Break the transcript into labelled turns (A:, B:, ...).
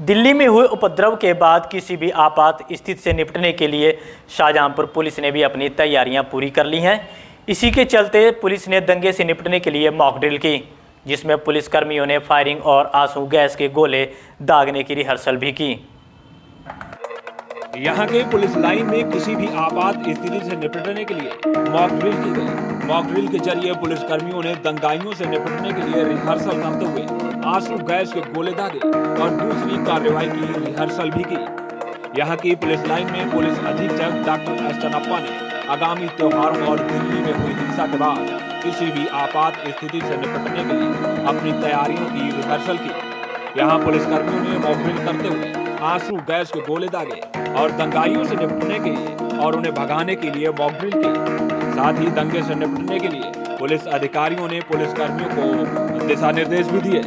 A: दिल्ली में हुए उपद्रव के बाद किसी भी आपात स्थिति से निपटने के लिए शाहजहांपुर पुलिस ने भी अपनी तैयारियां पूरी कर ली हैं। इसी के चलते पुलिस ने दंगे से निपटने के लिए मॉक ड्रिल की, जिसमें पुलिसकर्मियों ने फायरिंग और आंसू गैस के गोले दागने की रिहर्सल भी की।
B: यहाँ के पुलिस लाइन में किसी भी आपात स्थिति से निपटने के लिए मॉक ड्रिल की गई। मॉक ड्रिल के जरिए पुलिसकर्मियों ने दंगाइयों से निपटने के लिए रिहर्सल करते हुए आंसू गैस के गोले दागे और दूसरी कार्रवाई की रिहर्सल भी की। यहाँ की पुलिस लाइन में पुलिस अधीक्षक डॉक्टर एस चन्नप्पा ने आगामी त्योहारों और दिल्ली में हुई हिंसा के बाद किसी भी आपात स्थिति से निपटने के लिए अपनी तैयारियों की रिहर्सल की। यहाँ पुलिसकर्मियों ने मॉक ड्रिल करते हुए आंसू गैस के गोले दागे और दंगाइयों से निपटने के लिए और उन्हें भगाने के लिए मॉक ड्रिल की। साथ ही दंगे से निपटने के लिए पुलिस अधिकारियों ने पुलिसकर्मियों को दिशा निर्देश भी दिए।